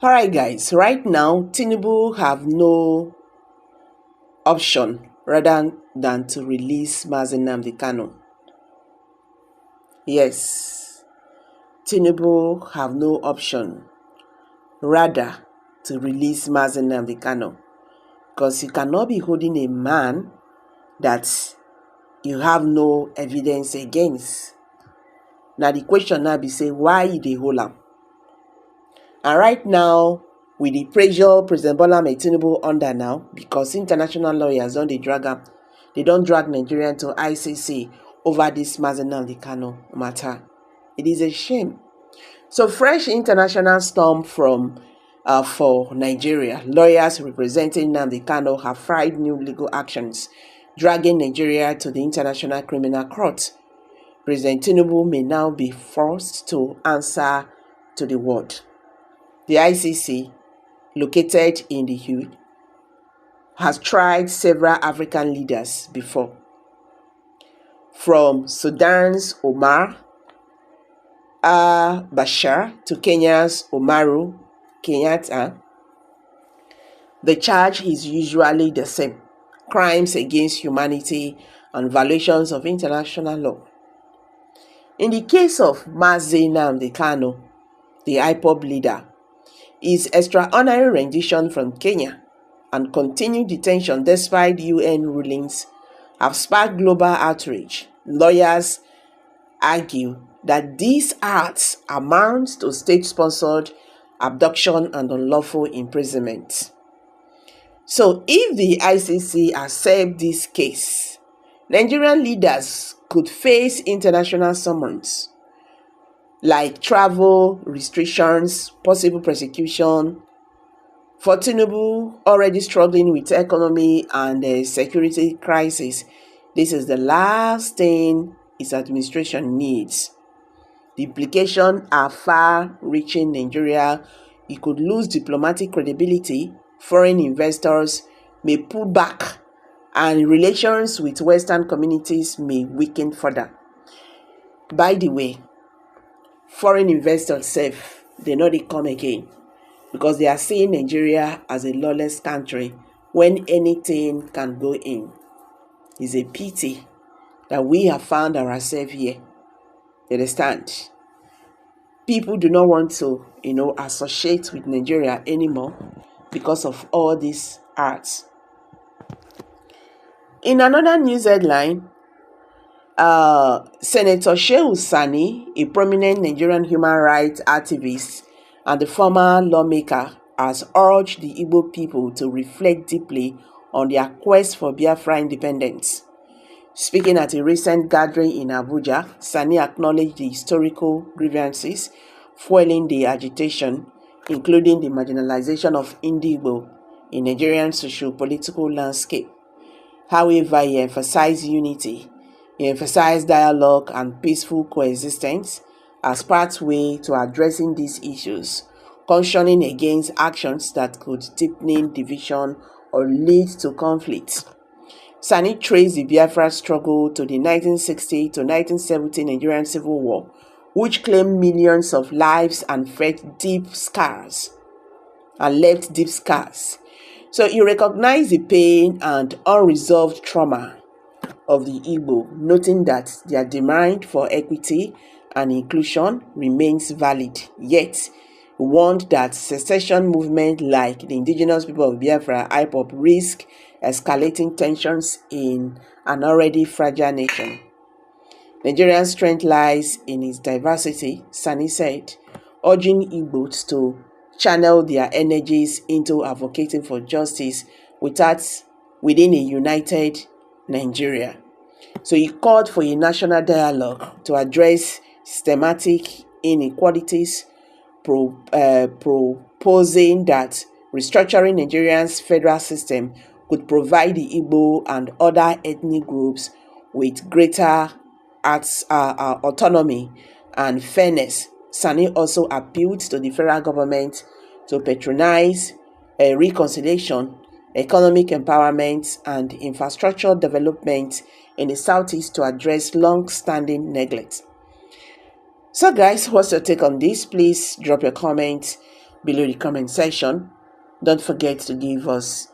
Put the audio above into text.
Alright guys, right now TINUBU have no option rather than to release Nnamdi Kanu. Yes, TINUBU have no option rather to release Nnamdi Kanu, because you cannot be holding a man that you have no evidence against. Now the question now be say, why they hold am? And right now, with the pressure President Bola Tinubu under now, because international lawyers don't drag am, they don't drag Nigeria to ICC over this Nnamdi Kanu matter. It is a shame. So fresh international storm from for Nigeria. Lawyers representing Nnamdi Kanu have filed new legal actions, dragging Nigeria to the International Criminal Court. President Tinubu may now be forced to answer to the world. The ICC, located in the Hood, has tried several African leaders before. From Sudan's Omar al-Bashir to Kenya's Umaru Kenyatta, the charge is usually the same: crimes against humanity and violations of international law. In the case of Nnamdi Kanu, the IPOB leader, his extraordinary rendition from Kenya and continued detention despite UN rulings have sparked global outrage. Lawyers argue that these acts amount to state-sponsored abduction and unlawful imprisonment. So if the ICC accepts this case, Nigerian leaders could face international summons like travel restrictions, possible persecution. For Tinubu, already struggling with economy and security crisis, this is the last thing his administration needs. The implications are far-reaching. Nigeria, it could lose diplomatic credibility, foreign investors may pull back, and relations with Western communities may weaken further. By the way, foreign investors safe, they know they come again, because they are seeing Nigeria as a lawless country when anything can go in. It's a pity that we have found ourselves here. You understand? People do not want to, associate with Nigeria anymore because of all these arts. In another news headline, Senator Shehu Sani, a prominent Nigerian human rights activist and the former lawmaker, has urged the Igbo people to reflect deeply on their quest for Biafra independence. Speaking at a recent gathering in Abuja, Sani acknowledged the historical grievances fueling the agitation, including the marginalization of Igbo in Nigerian socio-political landscape. However, he emphasized unity. He emphasized dialogue and peaceful coexistence as pathway to addressing these issues, cautioning against actions that could deepen division or lead to conflict. Sani traced the Biafra struggle to the 1960 to 1970 Nigerian Civil War, which claimed millions of lives and left deep scars. So he recognized the pain and unresolved trauma of the Igbo, noting that their demand for equity and inclusion remains valid. Yet, he warned that secession movements like the indigenous people of Biafra, IPOB, risk escalating tensions in an already fragile nation. Nigeria's strength lies in its diversity, Sani said, urging Igbos to channel their energies into advocating for justice within a united Nigeria. So he called for a national dialogue to address systematic inequalities, proposing that restructuring Nigeria's federal system could provide the Igbo and other ethnic groups with greater autonomy and fairness. Sani also appealed to the federal government to patronize reconciliation, economic empowerment, and infrastructure development in the Southeast to address long-standing neglect. So guys, what's your take on this? Please drop your comments below the comment section. Don't forget to give us,